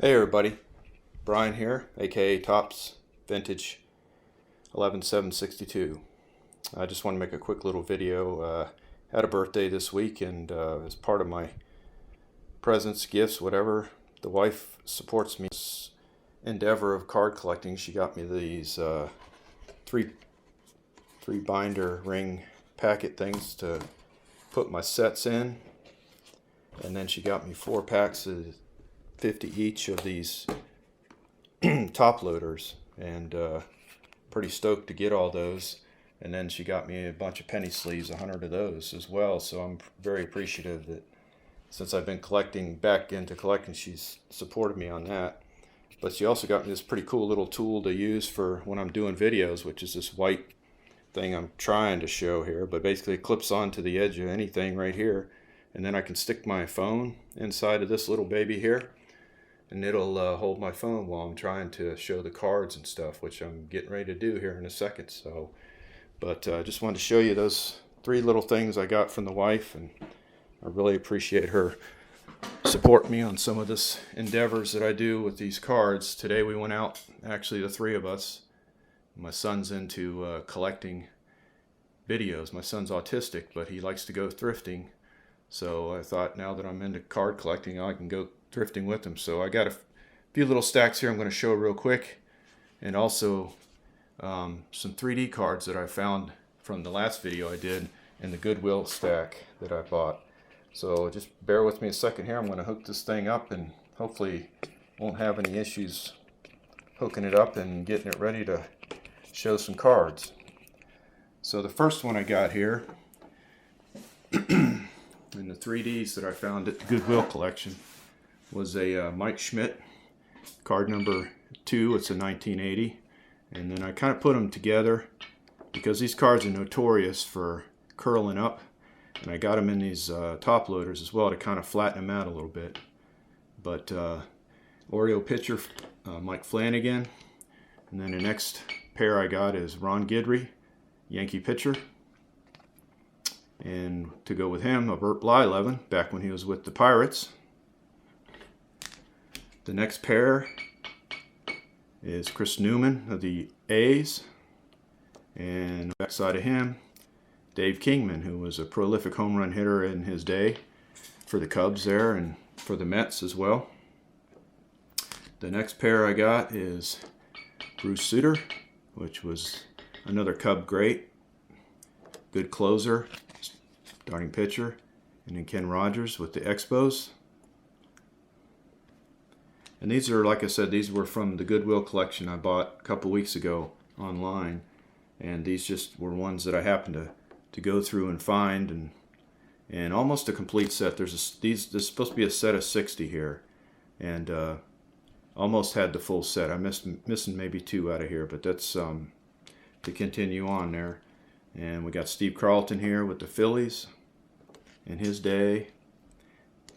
Hey everybody, Brian here, aka Tops Vintage 11762. I just want to make a quick little video. Had a birthday this week, and as part of my presents, gifts, whatever, the wife supports me in this endeavor of card collecting. She got me these three binder ring packet things to put my sets in, and then she got me 4 packs of 50 each of these top loaders, and pretty stoked to get all those. And then she got me a bunch of penny sleeves, 100 of those as well. So I'm very appreciative that since I've been back into collecting, she's supported me on that. But she also got me this pretty cool little tool to use for when I'm doing videos, which is this white thing I'm trying to show here, but basically it clips onto the edge of anything right here, and then I can stick my phone inside of this little baby here, and it'll hold my phone while I'm trying to show the cards and stuff, which I'm getting ready to do here in a second. So, but I just wanted to show you those 3 little things I got from the wife, and I really appreciate her support me on some of this endeavors that I do with these cards. Today we went out, actually the 3 of us. My son's into collecting videos. My son's autistic, but he likes to go thrifting. So I thought, now that I'm into card collecting, I can go thrifting with him. So I got a few little stacks here I'm going to show real quick, and also some 3D cards that I found from the last video I did in the Goodwill stack that I bought. So just bear with me a second here. I'm going to hook this thing up, and hopefully won't have any issues hooking it up and getting it ready to show some cards. So the first one I got here in the 3Ds that I found at the Goodwill collection was a Mike Schmidt card number 2. It's a 1980, and then I kind of put them together because these cards are notorious for curling up, and I got them in these top loaders as well to kind of flatten them out a little bit. But Oreo pitcher Mike Flanagan, and then the next pair I got is Ron Guidry, Yankee pitcher. And to go with him, a Burt Blyleven, back when he was with the Pirates. The next pair is Chris Newman of the A's. And backside of him, Dave Kingman, who was a prolific home run hitter in his day for the Cubs there and for the Mets as well. The next pair I got is Bruce Sutter, which was another Cub great. Good closer, starting pitcher. And then Ken Rogers with the Expos. And these are, like I said, these were from the Goodwill collection I bought a couple weeks ago online. And these just were ones that I happened to go through and find, and almost a complete set. There's supposed to be a set of 60 here, and almost had the full set. I'm missing maybe 2 out of here, but that's to continue on there. And we got Steve Carlton here with the Phillies in his day.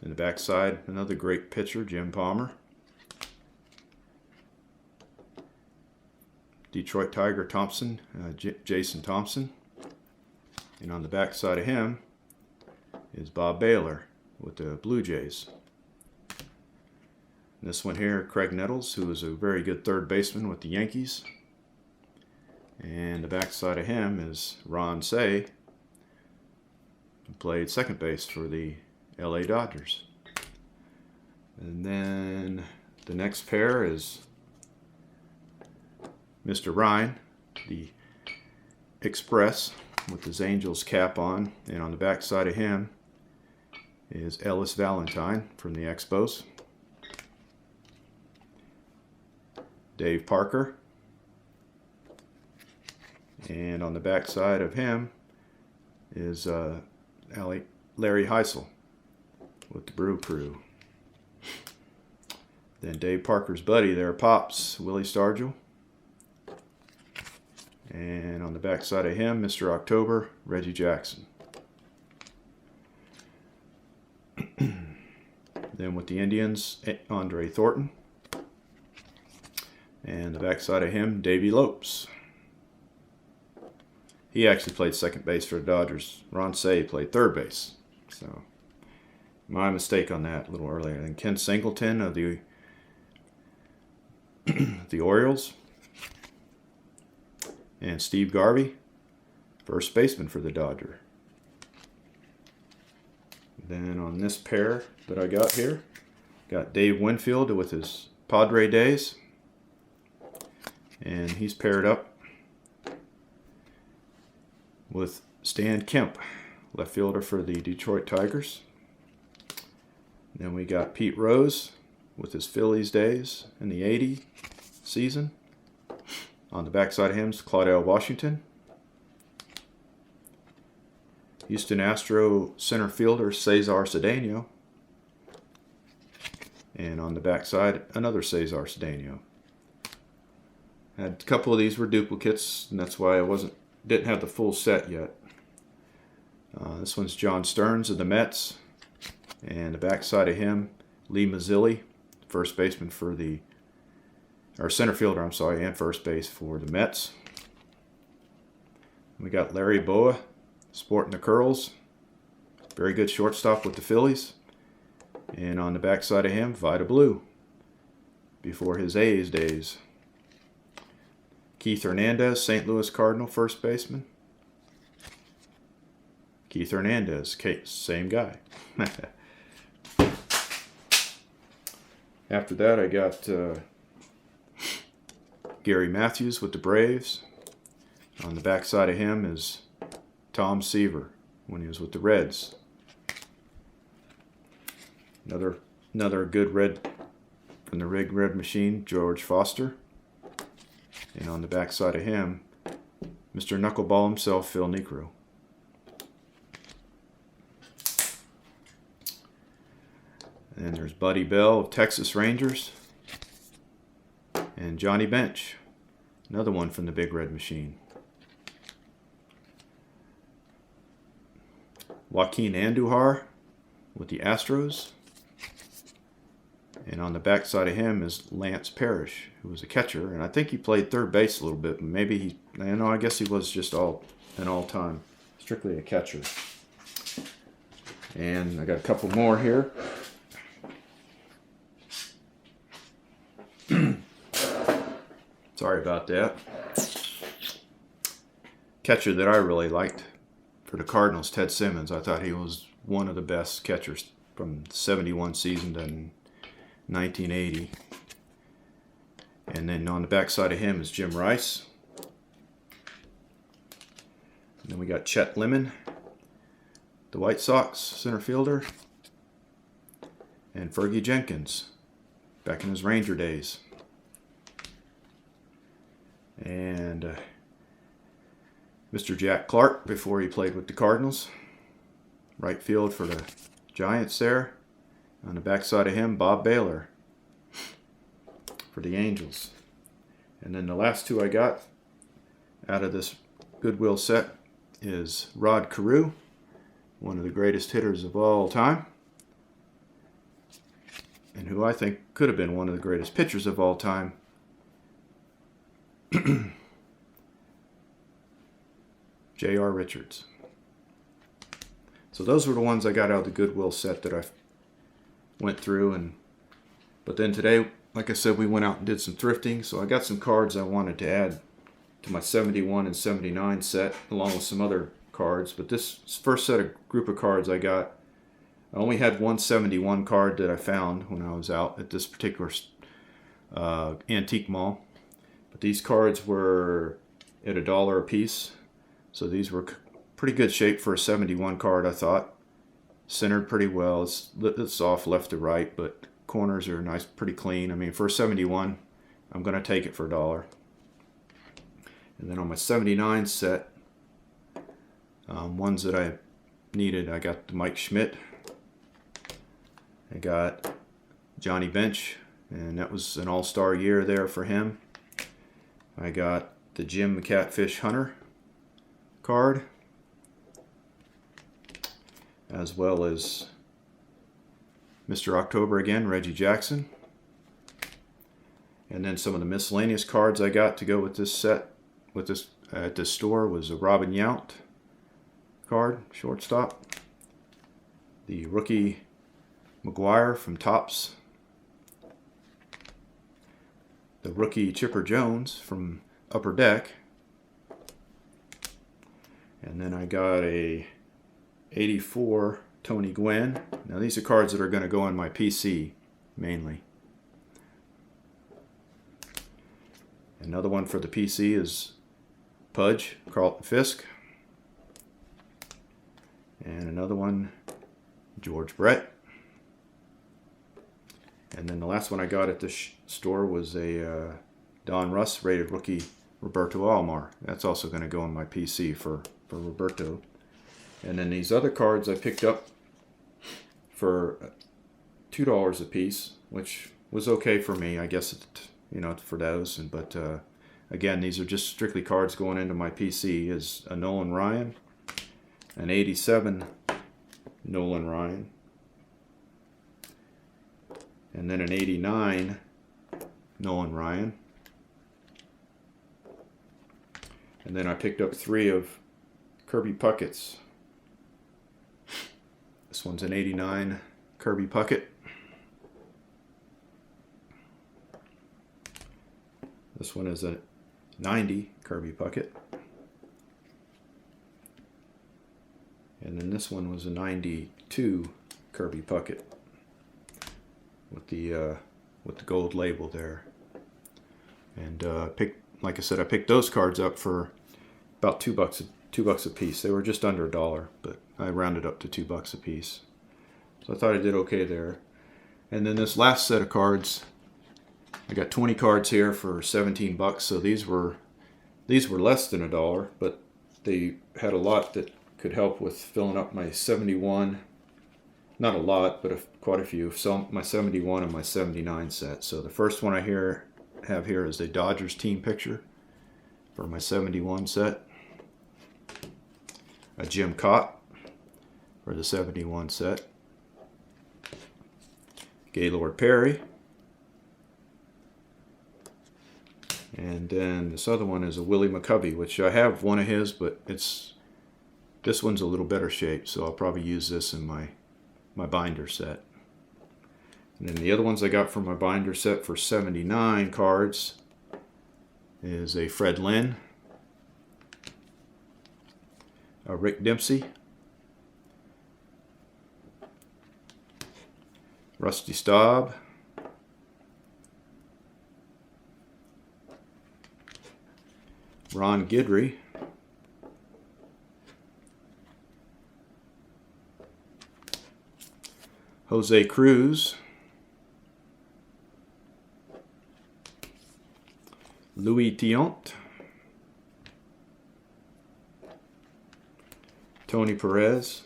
In the backside, another great pitcher, Jim Palmer. Detroit Tiger Thompson, Jason Thompson. And on the back side of him is Bob Baylor with the Blue Jays. And this one here, Craig Nettles, who was a very good third baseman with the Yankees. And the back side of him is Ron Cey, who played second base for the LA Dodgers. And then the next pair is Mr. Ryan, the Express, with his Angels cap on, and on the back side of him is Ellis Valentine from the Expos. Dave Parker, and on the back side of him is Larry Heisel with the Brew Crew. Then Dave Parker's buddy there, Pops, Willie Stargell. And on the back side of him, Mr. October, Reggie Jackson. Then with the Indians, Andre Thornton. And the back side of him, Davey Lopes. He actually played second base for the Dodgers. Ron Cey played third base. So, my mistake on that a little earlier. And Ken Singleton of the the Orioles, and Steve Garvey, first baseman for the Dodgers. Then on this pair that I got here, got Dave Winfield with his Padre days, and he's paired up with Stan Kemp, left fielder for the Detroit Tigers. Then we got Pete Rose with his Phillies days in the '80 season. On the backside of him is Claudell Washington. Houston Astro center fielder Cesar Cedeno. And on the backside, another Cesar Cedeno. Had a couple of these were duplicates, and that's why I didn't have the full set yet. This one's John Stearns of the Mets, and the backside of him, Lee Mazzilli, first baseman for center fielder, and first base for the Mets. We got Larry Boa, sporting the curls, very good shortstop with the Phillies. And on the backside of him, Vida Blue, before his A's days. Keith Hernandez, St. Louis Cardinal first baseman. Keith Hernandez, same guy. After that, I got Gary Matthews with the Braves. On the backside of him is Tom Seaver when he was with the Reds. Another good red from the Rig Red Machine, George Foster. And on the backside of him, Mr. Knuckleball himself, Phil Niekro. And there's Buddy Bell of Texas Rangers. And Johnny Bench, another one from the Big Red Machine. Joaquin Andujar with the Astros. And on the backside of him is Lance Parrish, who was a catcher, and I think he played third base a little bit, but maybe I guess he was just an all-time, strictly a catcher. And I got a couple more here. Sorry about that. Catcher that I really liked for the Cardinals, Ted Simmons. I thought he was one of the best catchers from the '71 season to 1980. And then on the backside of him is Jim Rice. And then we got Chet Lemon, the White Sox center fielder, and Fergie Jenkins, back in his Ranger days. And Mr. Jack Clark before he played with the Cardinals, right field for the Giants there. On the backside of him, Bob Baylor for the Angels. And then the last two I got out of this Goodwill set is Rod Carew, one of the greatest hitters of all time, and who I think could have been one of the greatest pitchers of all time. J.R. Richards. So those were the ones I got out of the Goodwill set that I went through. But then today, like I said, we went out and did some thrifting, so I got some cards I wanted to add to my 71 and 79 set, along with some other cards. But this first group of cards I got, I only had one 71 card that I found when I was out at this particular antique mall. But these cards were at $1 a piece, so these were pretty good shape for a 71 card, I thought. Centered pretty well. It's off left to right, but corners are nice, pretty clean. I mean, for a 71, I'm going to take it for $1. And then on my 79 set, ones that I needed, I got the Mike Schmidt. I got Johnny Bench, and that was an all-star year there for him. I got the Jim the Catfish Hunter card, as well as Mr. October again, Reggie Jackson. And then some of the miscellaneous cards I got to go with this set, at this store, was a Robin Yount card, shortstop. The rookie McGuire from Topps. the rookie Chipper Jones from Upper Deck. And then I got a 84 Tony Gwynn. Now these are cards that are going to go on my PC mainly. Another one for the PC is Pudge, Carlton Fisk. And another one, George Brett. And then the last one I got at the store was a Don Russ rated rookie Roberto Alomar. That's also going to go on my PC for Roberto. And then these other cards I picked up for $2 a piece, which was okay for me, I guess, for those. But again, these are just strictly cards going into my PC. Is a Nolan Ryan, an 87 Nolan Ryan, and then an 89 Nolan Ryan. And then I picked up 3 of Kirby Puckett's. This one's an 89 Kirby Puckett. This one is a 90 Kirby Puckett. And then this one was a 92 Kirby Puckett with the gold label there. And like I said, I picked those cards up for about $2 a piece. They were just under $1, but I rounded up to $2 a piece. So I thought I did okay there. And then this last set of cards, I got 20 cards here for $17. So these were less than $1, but they had a lot that could help with filling up my 71. Not a lot, but quite a few. So my 71 and my 79 set. So the first one I have here is the Dodgers team picture for my 71 set. A Jim Cott for the 71 set. Gaylord Perry. And then this other one is a Willie McCovey, which I have one of his, but this one's a little better shape, so I'll probably use this in my binder set. And then the other ones I got from my binder set for 79 cards is a Fred Lynn, a Rick Dempsey, Rusty Staub, Ron Guidry, Jose Cruz, Louis Tiant, Tony Perez,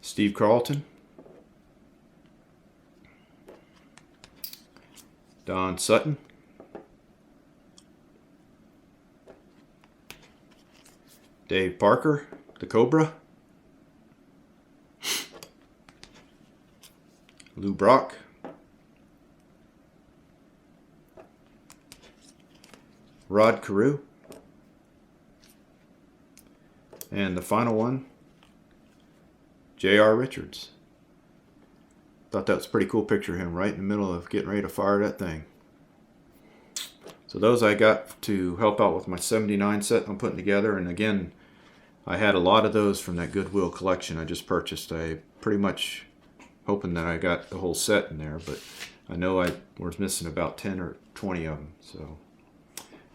Steve Carlton, Don Sutton, Dave Parker, the Cobra, Lou Brock, Rod Carew, and the final one, J.R. Richards. Thought that was a pretty cool picture of him right in the middle of getting ready to fire that thing. So those I got to help out with my 79 set I'm putting together. And again, I had a lot of those from that Goodwill collection I just purchased. I pretty much hoping that I got the whole set in there, but I know I was missing about 10 or 20 of them. So,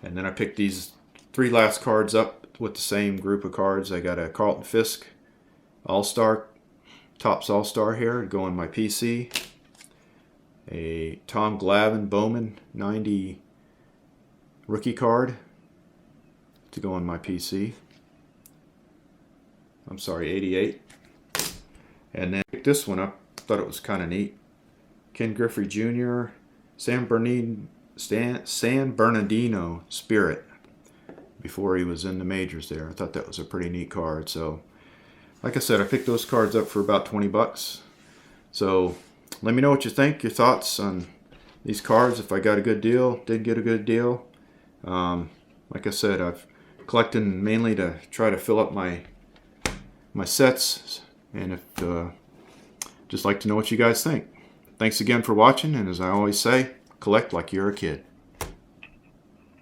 and then I picked these 3 last cards up with the same group of cards. I got a Carlton Fisk All-Star, Topps All-Star here to go on my PC. A Tom Glavine Bowman 90 rookie card to go on my PC. I'm sorry, 88. And then I picked this one up. Thought it was kind of neat. Ken Griffey Jr. San Bernardino Spirit before he was in the majors there. I thought that was a pretty neat card. So, like I said, I picked those cards up for about $20. So, let me know what you think, your thoughts on these cards. If I got a good deal, did get a good deal. Like I said, I've collected mainly to try to fill up my sets, and if just like to know what you guys think. Thanks again for watching, and as I always say, collect like you're a kid.